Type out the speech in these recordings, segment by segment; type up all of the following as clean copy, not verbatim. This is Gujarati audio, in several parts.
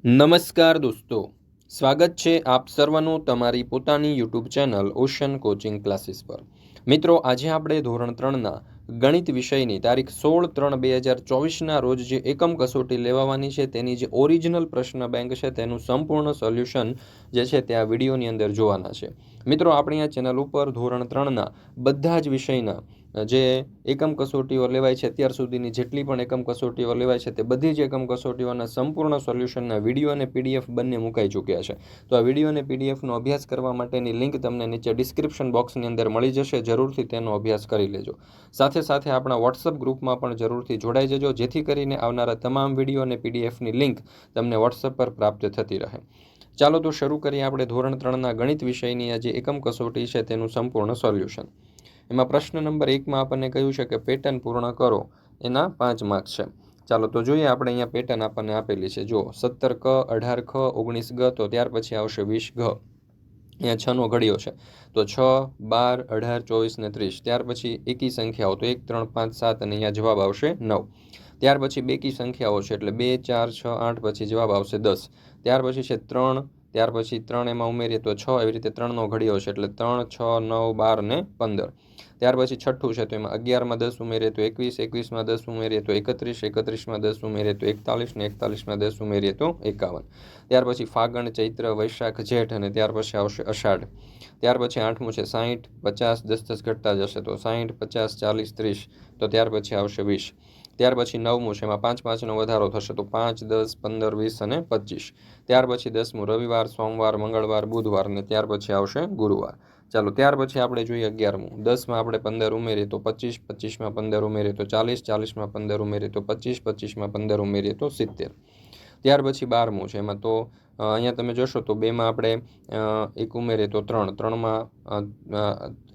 નમસ્કાર દોસ્તો, સ્વાગત છે આપ સર્વનું તમારી પોતાની YouTube channel ocean coaching classes પર. મિત્રો, આજે આપણે ધોરણ 3ના ગણિત વિષયની તારીખ 16/3/2024ના રોજ જે એકમ કસોટી લેવાની છે તેની જે ઓરિજિનલ પ્રશ્ન બેંક છે તેનું સંપૂર્ણ સોલ્યુશન જે છે તે આ વિડીયોની અંદર જોવાના છે. મિત્રો, આપણી આ ચેનલ ઉપર ધોરણ 3ના બધા જ વિષયના જે એકમ કસોટીઓ લેવાય છે, અત્યાર સુધીની જેટલી પણ એકમ કસોટીઓ લેવાય છે તે બધી જ એકમ કસોટીઓના સંપૂર્ણ સોલ્યુશનના વિડીયો અને પીડીએફ બંને મુકાઈ ચૂક્યા છે. તો આ વિડીયો અને પીડીએફનો અભ્યાસ કરવા માટેની લિંક તમને નીચે ડિસ્ક્રિપ્શન બોક્સની અંદર મળી જશે. જરૂરથી તેનો અભ્યાસ કરી લેજો. સાથે સાથે આપણા વોટ્સઅપ ગ્રુપમાં પણ જરૂરથી જોડાઈ જજો, જેથી કરીને આવનારા તમામ વિડીયો અને પીડીએફની લિંક તમને વોટ્સઅપ પર પ્રાપ્ત થતી રહે. ચાલો તો શરૂ કરીએ આપણે ધોરણ 3ના ગણિત વિષયની આ જે એકમ કસોટી છે તેનું સંપૂર્ણ સોલ્યુશન. એમાં પ્રશ્ન નંબર 1માં આપણને કહ્યું છે કે પેટર્ન પૂર્ણ કરો, એના 5 માર્ક્સ છે. ચાલો તો જોઈએ, આપણે અહીંયા પેટર્ન આપણને આપેલી છે. જો 17 ક, 18 ખ, 19 ગ, તો ત્યાર પછી આવશે 20 ઘ. અહીંયા 6નો ઘડિયો છે, તો 6, 12, 18, 24 ને 30. ત્યાર પછી એકી સંખ્યાઓ, તો 1, 3, 5, 7 અને અહીંયા જવાબ આવશે 9. ત્યાર પછી બેકી સંખ્યાઓ છે, એટલે 2, 4, 6, 8 પછી જવાબ આવશે 10. ત્યાર પછી છે 3, ત્યાર પછી 3 એમાં ઉમેરીએ તો 6, એવી રીતે 3નો ઘડિયો છે, એટલે 3, 6, 9, 12 ને 15. ત્યાર પછી છઠ્ઠું છે, તો એમાં 11માં 10 ઉમેરીએ તો 21, 21માં 10 ઉમેરીએ તો 31, 31માં 10 ઉમેરીએ તો 41 ને 41માં 10 ઉમેરીએ તો 51. ત્યાર પછી ફાગણ, ચૈત્ર, વૈશાખ, જેઠ અને ત્યાર પછી આવશે અષાઢ. ત્યાર પછી 8મું છે 60, 50, 10 10 ઘટતા જશે, તો 60, 50, 40, 30, તો ત્યાર પછી આવશે 20. ત્યાર પછી 9મું છે, એમાં 5 5નો વધારો થશે, તો 5, 10, 15, 20 અને 25. ત્યાર પછી 10મું રવિવાર, સોમવાર, મંગળવાર, બુધવાર અને ત્યાર પછી આવશે ગુરુવાર. ચાલો, ત્યાર પછી આપણે જોઈએ 11મું. 10માં આપણે 15 ઉમેરીએ તો 25, 25માં 15 ઉમેરીએ તો 40, 40માં 15 ઉમેરીએ તો 25, 25માં 15 ઉમેરીએ તો 70. ત્યાર પછી 12મું છે, એમાં તો અહીંયા તમે જોશો તો 2માં આપણે 1 ઉમેરીએ તો 3, 3માં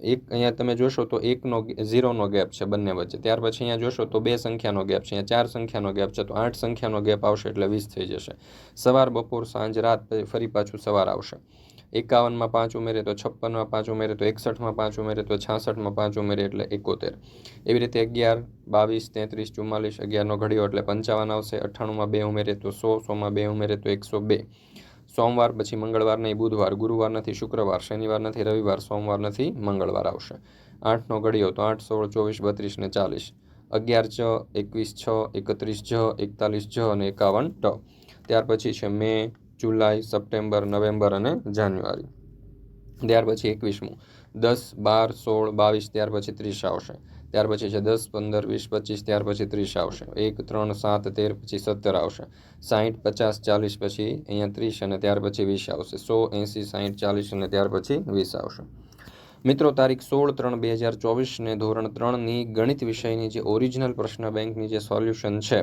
1, અહીંયા તમે જોશો તો 0નો ગેપ છે બંને વચ્ચે. ત્યાર પછી અહીંયા જોશો તો 2 સંખ્યાનો ગેપ છે, અહીંયા 4 સંખ્યાનો ગેપ છે, તો 8 સંખ્યાનો ગેપ આવશે, એટલે 20 થઈ જશે. સવાર, બપોર, સાંજ, રાત, ફરી પાછું સવાર આવશે. 51માં 5 ઉમેરીએ તો 56માં 5 ઉમેરીએ તો 61માં 5 ઉમેરીએ તો 66માં 5 ઉમેરીએ એટલે 71. એવી રીતે 11, 22, 33, 44, 11નો ઘડિયો એટલે 55 આવશે. 98માં 2 ઉમેરીએ તો 100, 100માં 2 ઉમેરીએ તો 102. સોમવાર, પછી મંગળવાર નહીં, બુધવાર, ગુરુવાર નથી, શુક્રવાર, શનિવાર નથી, રવિવાર, સોમવાર નથી, મંગળવાર આવશે. 8નો ઘડિયો, તો 8, 16, 24, 32 ને 40. 11 ચ, 21 છ, 31 જ, 41 જ અને 51 ટ. ત્યાર પછી છે મે, જુલાઈ, સપ્ટેમ્બર, નવેમ્બર અને જાન્યુઆરી. ત્યાર પછી 21મું 10, 12, 16, 22, ત્યાર પછી 30 આવશે. ત્યાર પછી છે 10, 15, 20, 25, ત્યાર પછી 30 આવશે. 1, 3, 7, 13 પછી 17 આવશે. 60, 50, 40 પછી અહીંયા 30 અને ત્યાર પછી 20 આવશે. 100, 80, 60, 40 અને ત્યાર પછી 20 આવશે. મિત્રો, તારીખ 16/3/2024ને ધોરણ 3ની ગણિત વિષયની જે ઓરિજિનલ પ્રશ્ન બેંકની જે સોલ્યુશન છે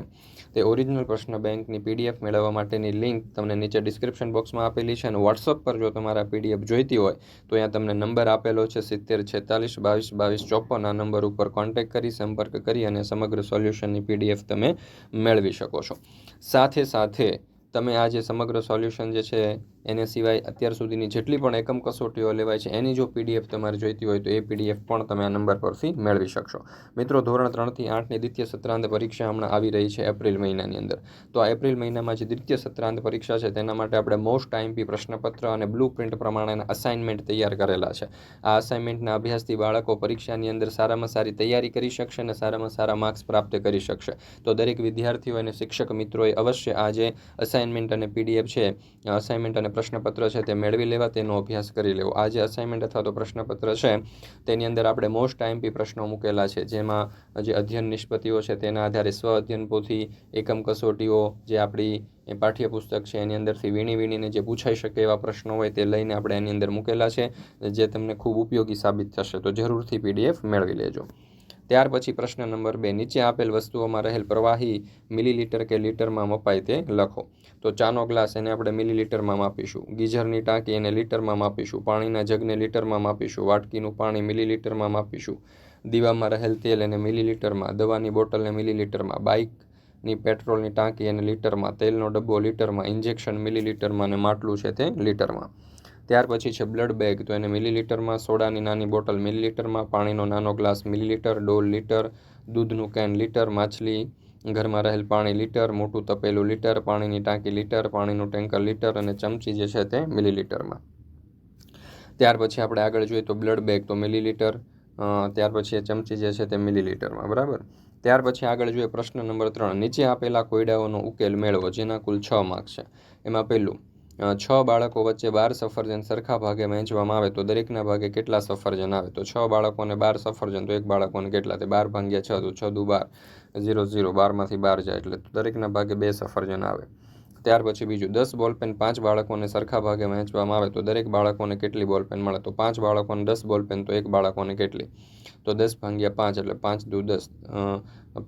તે ઓરિજિનલ પ્રશ્ન બેંકની પીડીએફ મેળવવા માટેની લિંક તમને નીચે ડિસ્ક્રિપ્શન બોક્સમાં આપેલી છે. અને વોટ્સઅપ પર જો તમારા પીડીએફ જોઈતી હોય તો અહીંયા તમને નંબર આપેલો છે 70 46 22 22 54. આ નંબર ઉપર કોન્ટેક્ટ કરી, સંપર્ક કરી અને સમગ્ર સોલ્યુશનની પીડીએફ તમે મેળવી શકો છો. સાથે સાથે તમે આ જે સમગ્ર સોલ્યુશન જે છે એને સિવાય અત્યાર સુધીની જેટલી પણ એકમ કસોટીઓ લેવાય છે એની જો પીડીએફ તમારે જોઈતી હોય તો એ પીડીએફ પણ તમે આ નંબર પરથી મેળવી શકશો. મિત્રો, ધોરણ 3થી 8ની દ્વિતીય સત્રાંત પરીક્ષા હમણાં આવી રહી છે એપ્રિલ મહિનાની અંદર. તો આ એપ્રિલ મહિનામાં જે દ્વિતીય સત્રાંત પરીક્ષા છે તેના માટે આપણે મોસ્ટ આઈએમપી પ્રશ્નપત્ર અને બ્લુ પ્રિન્ટ પ્રમાણેના અસાઇનમેન્ટ તૈયાર કરેલા છે. આ અસાઇનમેન્ટના અભ્યાસથી બાળકો પરીક્ષાની અંદર સારામાં સારી તૈયારી કરી શકશે અને સારામાં સારા માર્ક્સ પ્રાપ્ત કરી શકશે. તો દરેક વિદ્યાર્થીઓ અને શિક્ષક મિત્રોએ અવશ્ય આ જે અસાઇનમેન્ટ અને પીડીએફ છે, અસાઇનમેન્ટ અને પ્રશ્નપત્ર છે તે મેળવી લેવા, તેનો અભ્યાસ કરી લેવો. આ જે અસાઇનમેન્ટ અથવા તો પ્રશ્નપત્ર છે તેની અંદર આપણે મોસ્ટ આઈએમપી પ્રશ્નો મૂકેલા છે, જેમાં જે અધ્યયન નિષ્પત્તિઓ છે તેના આધારે સ્વ અધ્યયન પોથી, એકમ કસોટીઓ, જે આપણી પાઠ્યપુસ્તક છે એની અંદરથી વીણીને જે પૂછાઈ શકે એવા પ્રશ્નો હોય તે લઈને આપણે એની અંદર મૂકેલા છે, જે તમને ખૂબ ઉપયોગી સાબિત થશે. તો જરૂરથી પીડીએફ મેળવી લેજો. ત્યાર પછી પ્રશ્ન નંબર 2, નીચે આપેલ વસ્તુઓમાં રહેલ પ્રવાહી મિલીલીટર કે લીટરમાં મપાય તે લખો. તો ચાનો ગ્લાસ એને આપણે મિલીલીટરમાં માપીશું, ગીઝરની ટાંકી એને લીટરમાં માપીશું, પાણીના જગને લીટરમાં માપીશું, વાટકીનું પાણી મિલીલીટરમાં માપીશું, દીવામાં રહેલ તેલ એને મિલીલીટરમાં, દવાની બોટલને મિલીલીટરમાં, બાઇકની પેટ્રોલની ટાંકી એને લીટરમાં, તેલનો ડબ્બો લીટરમાં, ઇન્જેક્શન મિલીલીટરમાં અને માટલું છે તે લીટરમાં. ત્યાર પછી છે બ્લડ બેગ, તો એને મિલીલીટરમાં, સોડાની નાની બોટલ મિલીલીટરમાં, પાણીનો નાનો ગ્લાસ મિલીલીટર, ડોલ લીટર, દૂધનું કેન લીટર, માછલી ઘરમાં રહેલ પાણી લીટર, મોટું તપેલું લીટર, પાણીની ટાંકી લીટર, પાણીનું ટેન્કર લીટર અને ચમચી જે છે તે મિલીલીટરમાં. ત્યાર પછી આપણે આગળ જોઈએ તો બ્લડ બેગ તો મિલીલીટર, ત્યાર પછી ચમચી જે છે તે મિલીલીટરમાં. બરાબર. ત્યાર પછી આગળ જોઈએ પ્રશ્ન નંબર 3. નીચે આપેલા કોયડાઓનો ઉકેલ મેળવો જેના કુલ 6 માર્ક છે. એમાં પહેલું, 6 બાળકો વચ્ચે 12 સફરજન સરખા ભાગે વહેંચવામાં આવે તો દરેકના ભાગે કેટલા સફરજન આવે? તો 6 બાળકોને 12 સફરજન, તો એક બાળકોને કેટલા? તે 12 ભાગ્યા 6, તો 6 દુ 12, 0 0, 12માંથી 12 જાય એટલે દરેકના ભાગે 2 સફરજન આવે. ત્યાર પછી બીજું, 10 બોલપેન 5 બાળકોને સરખા ભાગે વહેંચવામાં આવે તો દરેક બાળકોને કેટલી બોલપેન મળે? તો 5 બાળકોને 10 બોલપેન, તો એક બાળકોને કેટલી? તો 10 ભાગ્યા 5 એટલે 5 દુ 10,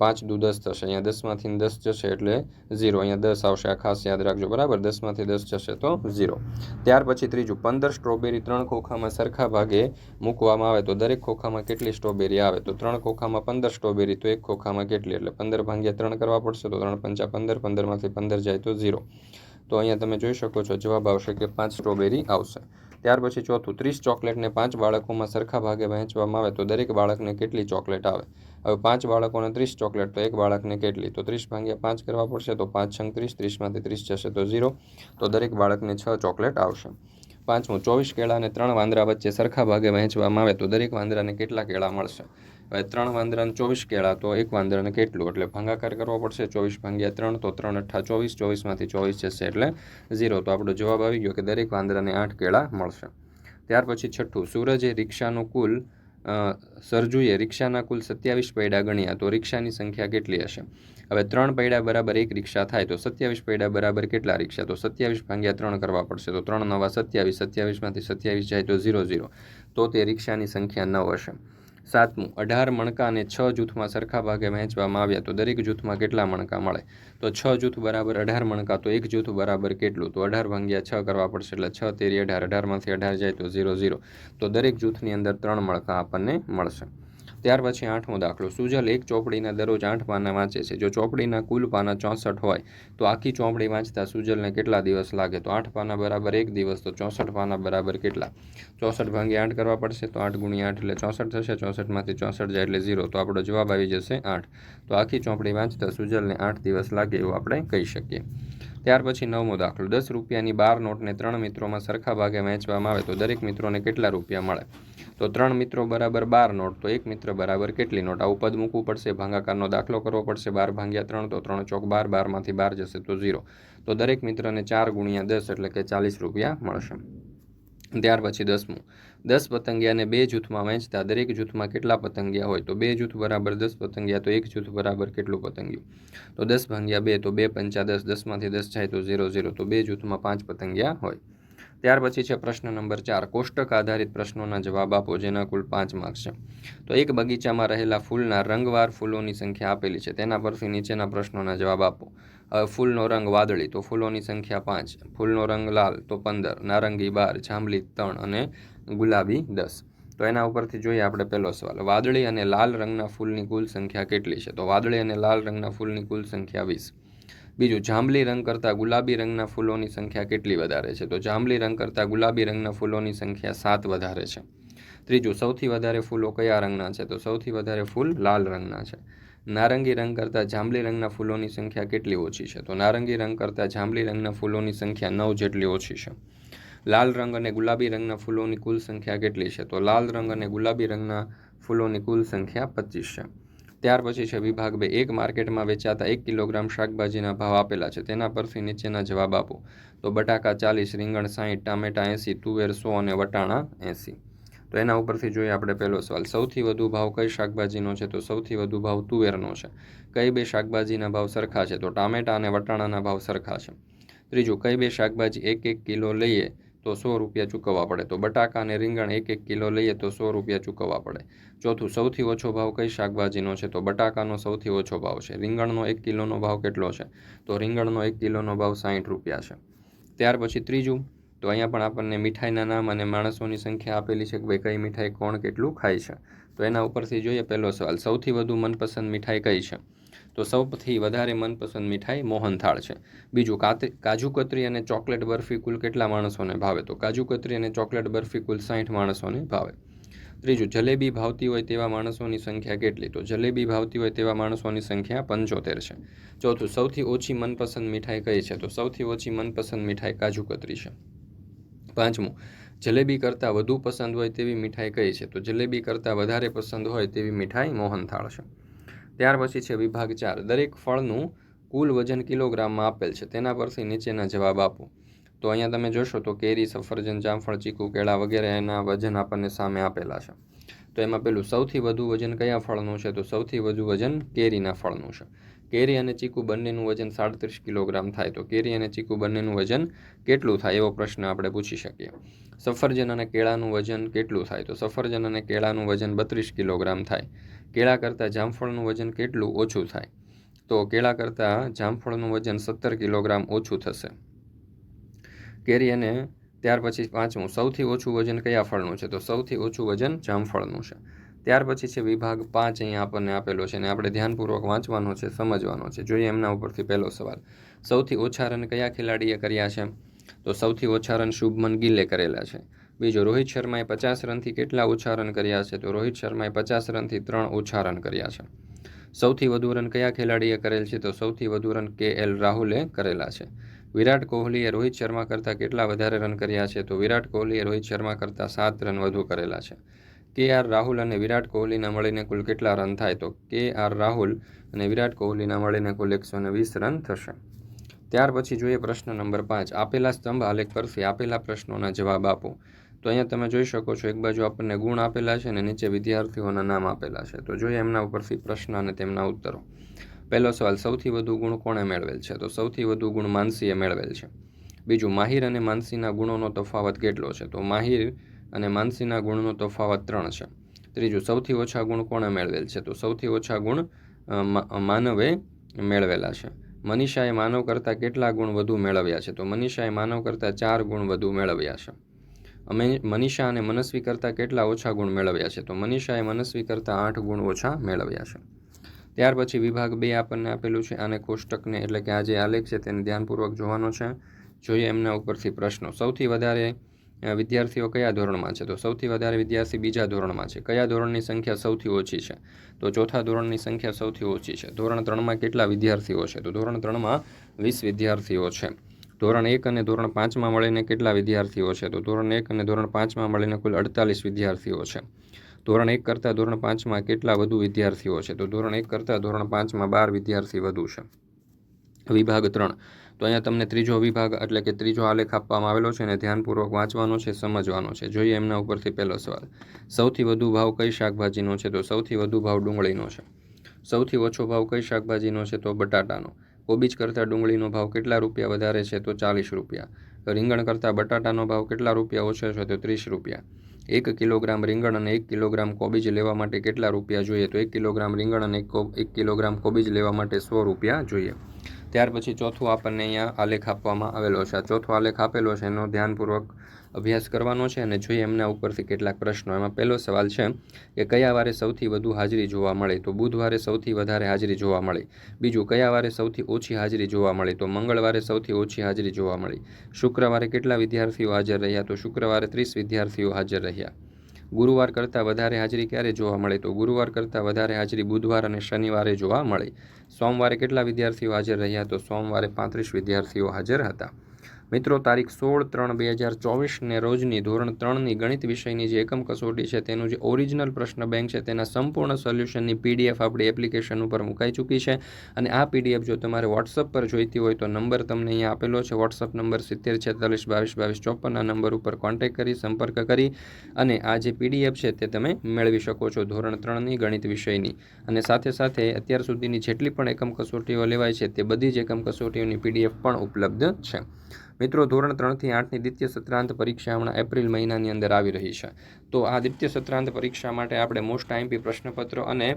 5 દુ 10 થશે. અહીંયા 10માંથી 10 જશે એટલે 0, અહીંયા 10 આવશે. આ ખાસ યાદ રાખજો. બરાબર. 10માંથી 10 જશે તો 0. ત્યાર પછી ત્રીજું, 15 સ્ટ્રોબેરી 3 ખોખામાં સરખા ભાગે મૂકવામાં આવે તો દરેક ખોખામાં કેટલી સ્ટ્રોબેરી આવે? તો 3 ખોખામાં 15 સ્ટ્રોબેરી, તો એક ખોખામાં કેટલી? એટલે 15 ભાગ્યા 3 કરવા પડશે, તો 3 પંચા 15, 15માંથી 15 જાય તો 0. તો અહીંયા તમે જોઈ શકો છો જવાબ આવશે કે 5 સ્ટ્રોબેરી આવશે. ત્યાર પછી ચોથું, 30 ચોકલેટને 5 બાળકોમાં સરખા ભાગે વહેંચવામાં આવે તો દરેક બાળકને કેટલી ચોકલેટ આવે? હવે 5 બાળકોને 30 ચોકલેટ, તો એક બાળકને કેટલી? તો 30 ભાગ્યા 5 કરવા પડશે, તો 5 છંગ 30, 30માંથી 30 જશે તો 0, તો દરેક બાળકને 6 ચોકલેટ આવશે. પાંચમું, 24 કેળાને 3 વાંદરા વચ્ચે સરખા ભાગે વહેંચવામાં આવે તો દરેક વાંદરાને કેટલા કેળા મળશે? હવે 3 વાંદરાને 24 કેળા, તો એક વાંદરાને કેટલું? એટલે ભાગાકાર કરવો પડશે. 24 ભાગ્યા 3, તો 3 અઠ્ઠા 24, 24માંથી 24 જશે એટલે 0, તો આપણો જવાબ આવી ગયો કે દરેક વાંદરાને 8 કેળા મળશે. ત્યાર પછી છઠ્ઠું, સૂરજે રિક્ષાનું કુલ સરજુએ રિક્ષાના કુલ 27 પૈડા ગણ્યા તો રિક્ષાની સંખ્યા કેટલી હશે? હવે 3 પૈડા બરાબર 1 રિક્ષા થાય તો 27 પૈડા બરાબર કેટલા રિક્ષા? તો 27 ભાગ્યા 3 કરવા પડશે, તો 3 નવા 27, 27માંથી 27 જાય તો 0 0, તો તે રિક્ષાની સંખ્યા 9 હશે. સાતમું, 18 મણકાને 6 જૂથમાં સરખા ભાગે વહેંચવામાં આવ્યા તો દરેક જૂથમાં કેટલા મણકા મળે? તો 6 જૂથ બરાબર 18 મણકા, તો એક જૂથ બરાબર કેટલું? તો 18 ભાગ્યા 6 કરવા પડશે, એટલે 6 તેરી 18, 18માંથી 18 જાય તો 0 0, તો દરેક જૂથની અંદર 3 મણકા આપણને મળશે. ત્યાર પછી 8મો દાખલો, સુજલ એક ચોપડીના દરરોજ 8 પાના વાંચે છે. જો ચોપડીના કુલ પાના 64 હોય તો આખી ચોપડી વાંચતા સુજલને કેટલા દિવસ લાગે? તો 8 પાના બરાબર 1 દિવસ, તો 64 પાના બરાબર કેટલા? 64 ભાગ્યા 8 કરવા પડશે, તો 8 ગુણ્યા 8 એટલે 64 થશે. 64માંથી 64 જાય એટલે 0, તો આપણો જવાબ આવી જશે 8. તો આખી ચોપડી વાંચતા સુજલને 8 દિવસ લાગે એવું આપણે કહી શકીએ. ત્યાર પછી 9મો દાખલો, 10 રૂપિયાની 12 નોટને 3 મિત્રોમાં સરખા ભાગે વહેંચવામાં આવે તો દરેક મિત્રોને કેટલા રૂપિયા મળે? તો 3 મિત્રો બરાબર 12 નોટ, તો એક મિત્ર બરાબર કેટલી નોટ? આવું પદ મૂકવું પડશે, ભાગાકારનો દાખલો કરવો પડશે. 12 ભાગ્યા 3, તો 3 ચોક 12, 12માંથી 12 જશે તો 0, તો દરેક મિત્રને 4 ગુણ્યા 10 એટલે કે 40 રૂપિયા મળશે. ત્યાર પછી 10મું, 10 પતંગિયાને 2 જૂથમાં વહેંચતા દરેક જૂથમાં કેટલા પતંગિયા હોય? તો 2 જૂથ બરાબર 10 પતંગિયા, તો એક જૂથ બરાબર કેટલું પતંગિયું? તો 10 ભાગ્યા 2, તો 2 પંચા 10, 10માંથી 10 જાય તો 0 0, તો 2 જૂથમાં 5 પતંગિયા હોય. ત્યાર પછી છે પ્રશ્ન નંબર 4, કોષ્ટક આધારિત પ્રશ્નોના જવાબ આપો જેના કુલ 5 માર્ક્સ છે. તો એક બગીચામાં રહેલા ફૂલના રંગવાર ફૂલોની સંખ્યા આપેલી છે, તેના પરથી નીચેના પ્રશ્નોના જવાબ આપો. ફૂલનો રંગ વાદળી, તો ફૂલોની સંખ્યા 5, ફૂલનો રંગ લાલ તો 15, નારંગી 12, જાંબલી 3 અને ગુલાબી 10. તો એના ઉપરથી જોઈએ આપણે પહેલો સવાલ, વાદળી અને લાલ રંગના ફૂલની કુલ સંખ્યા કેટલી છે? તો વાદળી અને લાલ રંગના ફૂલની કુલ સંખ્યા 20. બીજું, જાંબલી રંગ કરતાં ગુલાબી રંગના ફૂલોની સંખ્યા કેટલી વધારે છે? તો જાંબલી રંગ કરતાં ગુલાબી રંગના ફૂલોની સંખ્યા 7 વધારે છે. ત્રીજું, સૌથી વધારે ફૂલો કયા રંગના છે? તો સૌથી વધારે ફૂલ લાલ રંગના છે. નારંગી રંગ કરતાં જાંબલી રંગના ફૂલોની સંખ્યા કેટલી ઓછી છે? તો નારંગી રંગ કરતાં જાંબલી રંગના ફૂલોની સંખ્યા 9 જેટલી ઓછી છે. લાલ રંગ અને ગુલાબી રંગના ફૂલોની કુલ સંખ્યા કેટલી છે? તો લાલ રંગ અને ગુલાબી રંગના ફૂલોની કુલ સંખ્યા 25 છે. ત્યાર પછી છે વિભાગ 2, એક માર્કેટમાં વેચાતા 1 કિલોગ્રામ શાકભાજીના ભાવ આપેલા છે, તેના પરથી નીચેના જવાબ આપો. તો બટાકા 40, રીંગણ 60, ટામેટા 80, તુવેર 100 અને વટાણા 80. તો એના ઉપરથી જોઈએ આપણે પહેલો સવાલ, સૌથી વધુ ભાવ કઈ શાકભાજીનો છે? તો સૌથી વધુ ભાવ તુવેરનો છે. કઈ બે શાકભાજીના ભાવ સરખા છે? તો ટામેટા અને વટાણાના ભાવ સરખા છે. ત્રીજું, કઈ બે શાકભાજી 1 કિલો લઈએ તો 100 રૂપિયા ચૂકવવા પડે? તો બટાકા અને રીંગણ 1 કિલો લઈએ તો 100 રૂપિયા ચૂકવવા પડે. ચોથું, સૌથી ઓછો ભાવ કઈ શાકભાજીનો છે? તો બટાકાનો સૌથી ઓછો ભાવ છે. રીંગણનો 1 કિલોનો ભાવ કેટલો છે? તો રીંગણનો 1 કિલોનો ભાવ 60 રૂપિયા છે. ત્યાર પછી ત્રીજું, તો અહીંયા પણ આપણને મીઠાઈના નામ અને માણસોની સંખ્યા આપેલી છે કે ભાઈ કઈ મીઠાઈ કોણ કેટલું ખાય છે. તો એના ઉપરથી જોઈએ પહેલો સવાલ, સૌથી વધુ મનપસંદ મીઠાઈ કઈ છે? તો સૌથી વધારે મનપસંદ મીઠાઈ મોહનથાળ છે. બીજું, કાજુ કતરી અને ચોકલેટ બરફી કુલ કેટલા માણસોને ભાવે? તો કાજુ કતરી અને ચોકલેટ બરફી કુલ 60 માણસોને ભાવે. ત્રીજું, જલેબી ભાવતી હોય તેવા માણસોની સંખ્યા કેટલી? તો જલેબી ભાવતી હોય તેવા માણસોની સંખ્યા 75 છે. ચોથું, સૌથી ઓછી મનપસંદ મીઠાઈ કઈ છે? તો સૌથી ઓછી મનપસંદ મીઠાઈ કાજુ કતરી છે. પાંચમું, જલેબી કરતાં વધુ પસંદ હોય તેવી મીઠાઈ કઈ છે? તો જલેબી કરતાં વધારે પસંદ હોય તેવી મીઠાઈ મોહનથાળ છે. ત્યાર પછી છે વિભાગ 4, દરેક ફળનું કુલ વજન કિલોગ્રામમાં આપેલ છે, તેના પરથી નીચેના જવાબ આપો. તો અહીંયા તમે જોશો તો કેરી, સફરજન, જામફળ, ચીકુ, કેળા વગેરે એના વજન આપણને સામે આપેલા છે. તો એમાં પેલું સૌથી વધુ વજન કયા ફળનું છે? તો સૌથી વધુ વજન કેરીના ફળનું છે. કેરી અને ચીકુ બંનેનું વજન 37 કિલોગ્રામ થાય. તો કેરી અને ચીકુ બંનેનું વજન કેટલું થાય એવો પ્રશ્ન આપણે પૂછી શકીએ. સફરજન અને કેળાનું વજન કેટલું થાય? તો સફરજન અને કેળાનું વજન 32 કિલોગ્રામ થાય. કેળા કરતાં જામફળનું વજન કેટલું ઓછું થાય? તો કેળા કરતાં જામફળનું વજન 17 કિલોગ્રામ ઓછું થશે. કેરી અને ત્યાર પછી પાંચમું, સૌથી ઓછું વજન કયા ફળનું છે? તો સૌથી ઓછું વજન જામફળનું છે. ત્યાર પછી છે વિભાગ 5, અહીંયા આપણને આપેલો છે અને આપણે ધ્યાનપૂર્વક વાંચવાનો છે, સમજવાનો છે. જોઈએ એમના ઉપરથી પહેલો સવાલ, સૌથી ઓછા રન કયા ખેલાડીએ કર્યા છે? તો સૌથી ઓછા રન શુભમન ગિલે કરેલા છે. બીજો, રોહિત શર્માએ 50 રનથી કેટલા ઓછા રન કર્યા છે? તો રોહિત શર્માએ 50 રનથી 3 ઓછા રન કર્યા છે. સૌથી વધુ રન કયા ખેલાડીએ કરેલ છે? તો સૌથી વધુ રન KL રાહુલે કરેલા છે. વિરાટ કોહલીએ રોહિત શર્મા કરતાં કેટલા વધારે રન કર્યા છે? તો વિરાટ કોહલીએ રોહિત શર્મા કરતાં 7 રન વધુ કરેલા છે. KR રાહુલ અને વિરાટ કોહલીના મળીને કુલ કેટલા રન થાય? તો KR રાહુલ અને વિરાટ કોહલીના મળીને કુલ 120 રન થશે. ત્યાર પછી જોઈએ પ્રશ્ન નંબર 5, આપેલા સ્તંભ આલેખ પરથી આપેલા પ્રશ્નોના જવાબ આપો. તો અહીંયા તમે જોઈ શકો છો, એક બાજુ આપણને ગુણ આપેલા છે અને નીચે વિદ્યાર્થીઓના નામ આપેલા છે. તો જોઈએ એમના ઉપરથી પ્રશ્ન અને તેમના ઉત્તરો. પહેલો સવાલ, સૌથી વધુ ગુણ કોણે મેળવેલ છે? તો સૌથી વધુ ગુણ માનસીએ મેળવેલ છે. બીજું, માહિર અને માનસીના ગુણોનો તફાવત કેટલો છે? તો માહિર અને માનસીના ગુણનો તફાવત 3 છે. ત્રીજું, સૌથી ઓછા ગુણ કોણે મેળવેલ છે? તો સૌથી ઓછા ગુણ માનવે મેળવેલા છે. મનીષાએ માનવ કરતાં કેટલા ગુણ વધુ મેળવ્યા છે? તો મનીષાએ માનવ કરતાં 4 ગુણ વધુ મેળવ્યા છે. મનીષા અને મનસ્વી કરતાં કેટલા ઓછા ગુણ મેળવ્યા છે? તો મનીષાએ મનસ્વી કરતાં 8 ગુણ ઓછા મેળવ્યા છે. ત્યાર પછી વિભાગ 2 આપણને આપેલું છે, આને કોષ્ટકને એટલે કે આ જે આલેખ છે તેને ધ્યાનપૂર્વક જોવાનો છે. જોઈએ એમના ઉપરથી પ્રશ્નો. સૌથી વધારે વિદ્યાર્થીઓ કયા ધોરણમાં છે? તો સૌથી વધારે વિદ્યાર્થી બીજા ધોરણમાં છે. કયા ધોરણની સંખ્યા સૌથી ઓછી છે? તો ચોથા ધોરણની સંખ્યા સૌથી ઓછી છે. ધોરણ 3માં કેટલા વિદ્યાર્થીઓ છે? તો ધોરણ 3માં 20 વિદ્યાર્થીઓ છે. ધોરણ 1 અને ધોરણ 5માં મળીને કેટલા વિદ્યાર્થીઓ છે? તો ધોરણ 1 અને ધોરણ 5માં મળીને કુલ 48 વિદ્યાર્થીઓ છે. ધોરણ 1 કરતાં ધોરણ 5માં કેટલા વધુ વિદ્યાર્થીઓ છે? તો ધોરણ 1 કરતાં ધોરણ 5માં 12 વિદ્યાર્થી વધુ છે. વિભાગ 3, તો અહીંયા તમને ત્રીજો વિભાગ એટલે કે ત્રીજો આલેખ આપવામાં આવેલો છે અને ધ્યાનપૂર્વક વાંચવાનો છે, સમજવાનો છે. જોઈએ એમના ઉપરથી પહેલો સવાલ, સૌથી વધુ ભાવ કઈ શાકભાજીનો છે? તો સૌથી વધુ ભાવ ડુંગળીનો છે. સૌથી ઓછો ભાવ કઈ શાકભાજીનો છે? તો બટાટાનો. કોબીજ કરતાં ડુંગળીનો ભાવ કેટલા રૂપિયા વધારે છે? તો 40 રૂપિયા. રીંગણ કરતાં બટાટાનો ભાવ કેટલા રૂપિયા ઓછો છે? તો 30 રૂપિયા. 1 કિલોગ્રામ રીંગણ અને 1 કિલોગ્રામ કોબીજ લેવા માટે કેટલા રૂપિયા જોઈએ? તો 1 કિલોગ્રામ રીંગણ અને 1 કિલોગ્રામ કોબીજ લેવા માટે 100 રૂપિયા જોઈએ. ત્યાર પછી ચોથું આપણને અહીંયા આલેખ આપવામાં આવેલો છે. આ ચોથો આલેખ આપેલો છે, એનો ધ્યાનપૂર્વક અભ્યાસ કરવાનો છે અને જોઈએ એમના ઉપરથી કેટલાક પ્રશ્નો. એમાં પહેલો સવાલ છે કે કયા વારે સૌથી વધુ હાજરી જોવા મળે? તો બુધવારે સૌથી વધારે હાજરી જોવા મળી. બીજું, કયા વારે સૌથી ઓછી હાજરી જોવા મળી? તો મંગળવારે સૌથી ઓછી હાજરી જોવા મળી. શુક્રવારે કેટલા વિદ્યાર્થીઓ હાજર રહ્યા? તો શુક્રવારે 30 વિદ્યાર્થીઓ હાજર રહ્યા. ગુરુવાર કરતાં વધારે હાજરી ક્યારે જોવા મળે? તો ગુરુવાર કરતાં વધારે હાજરી બુધવાર અને શનિવારે જોવા મળી. સોમવારે કેટલા વિદ્યાર્થીઓ હાજર રહ્યા? તો સોમવારે 35 વિદ્યાર્થીઓ હાજર હતા. મિત્રો, તારીખ 16/3/2024ને રોજની ધોરણ 3ની ગણિત વિષયની જે એકમ કસોટી છે તેનું જે ઓરિજિનલ પ્રશ્ન બેંક છે તેના સંપૂર્ણ સોલ્યુશનની PDF આપણી એપ્લિકેશન ઉપર મુકાઈ ચૂકી છે અને આ PDF જો તમારે વોટ્સઅપ પર જોઈતી હોય તો નંબર તમને અહીંયા આપેલો છે. વોટ્સઅપ નંબર 7046222254 આ નંબર ઉપર કોન્ટેક્ટ કરી સંપર્ક કરી અને આ જે PDF છે તે તમે મેળવી શકો છો ધોરણ 3ની ગણિત વિષયની. અને સાથે સાથે અત્યાર સુધીની જેટલી પણ એકમ કસોટીઓ લેવાય છે તે બધી જ એકમ કસોટીઓની PDF પણ ઉપલબ્ધ છે. મિત્રો, ધોરણ 3થી 8ની દ્વિતીય સત્રાંત પરીક્ષા હમણાં એપ્રિલ મહિનાની અંદર આવી રહી છે. તો આ દ્વિતીય સત્રાંત પરીક્ષા માટે આપણે મોસ્ટ IMP પ્રશ્નપત્રો અને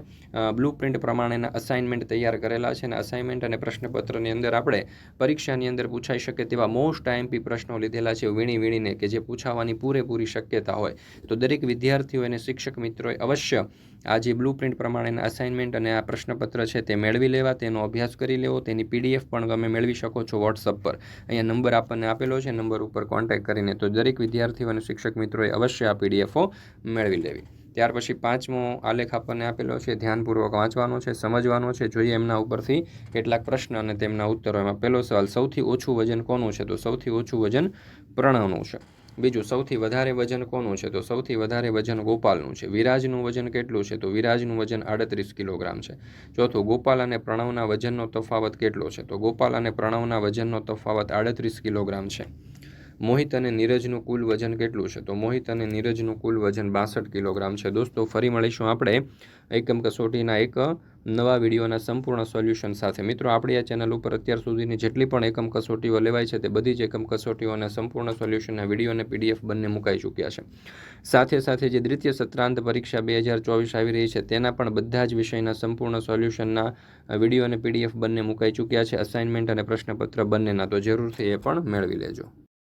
બ્લુ પ્રિન્ટ પ્રમાણેના અસાઇનમેન્ટ તૈયાર કરેલા છે અને અસાઇનમેન્ટ અને પ્રશ્નપત્રની અંદર આપણે પરીક્ષાની અંદર પૂછાઈ શકે તેવા મોસ્ટ IMP પ્રશ્નો લીધેલા છે વીણીને કે જે પૂછાવાની પૂરેપૂરી શક્યતા હોય. તો દરેક વિદ્યાર્થીઓ અને શિક્ષક મિત્રોએ અવશ્ય આ જે બ્લુ પ્રિન્ટ પ્રમાણેના અસાઇનમેન્ટ અને આ પ્રશ્નપત્ર છે તે મેળવી લેવા, તેનો અભ્યાસ કરી લેવો. તેની PDF પણ તમે મેળવી શકો છો વોટ્સઅપ પર. અહીંયા નંબર આપણને આપેલો છે, નંબર ઉપર કોન્ટેક્ટ કરીને તો દરેક વિદ્યાર્થીઓ અને શિક્ષક મિત્રોએ અવશ્ય આ PDFો મેળવી લેવી. ત્યાર પછી 5મો આલેખ આપણને આપેલો છે, ધ્યાનપૂર્વક વાંચવાનો છે, સમજવાનો છે. જોઈએ એમના ઉપરથી કેટલાક પ્રશ્ન અને તેમના ઉત્તરો. એમાં પહેલો સવાલ, સૌથી ઓછું વજન કોનું છે? તો સૌથી ઓછું વજન પ્રણવનું છે. બીજું, સૌથી વધારે વજન કોનું છે? તો સૌથી વધારે વજન ગોપાલનું છે. વિરાજનું વજન કેટલું છે? તો વિરાજનું વજન 38 કિલોગ્રામ છે. ચોથું, ગોપાલ અને પ્રણવના વજનનો તફાવત કેટલો છે? તો ગોપાલ અને પ્રણવના વજનનો તફાવત 38 કિલોગ્રામ છે. મોહિત અને નીરજનું કુલ વજન કેટલું છે? તો મોહિત અને નીરજનું કુલ વજન 62 કિલોગ્રામ છે. દોસ્તો, ફરી મળીશું આપણે એકમ કસોટીના એક નવા વિડીયોના સંપૂર્ણ સોલ્યુશન સાથે. મિત્રો, આપણી આ ચેનલ ઉપર અત્યાર સુધીની જેટલી પણ એકમ કસોટીઓ લેવાય છે તે બધી જ એકમ કસોટીઓના સંપૂર્ણ સોલ્યુશનના વિડીયો અને PDF બંને મુકાઈ ચૂક્યા છે. સાથે સાથે જે દ્વિતીય સત્રાંત પરીક્ષા 2024 આવી રહી છે તેના પણ બધા જ વિષયના સંપૂર્ણ સોલ્યુશનના વિડીયો અને PDF બંને મુકાઈ ચૂક્યા છે, અસાઇનમેન્ટ અને પ્રશ્નપત્ર બંનેના. તો જરૂરથી એ પણ મેળવી લેજો.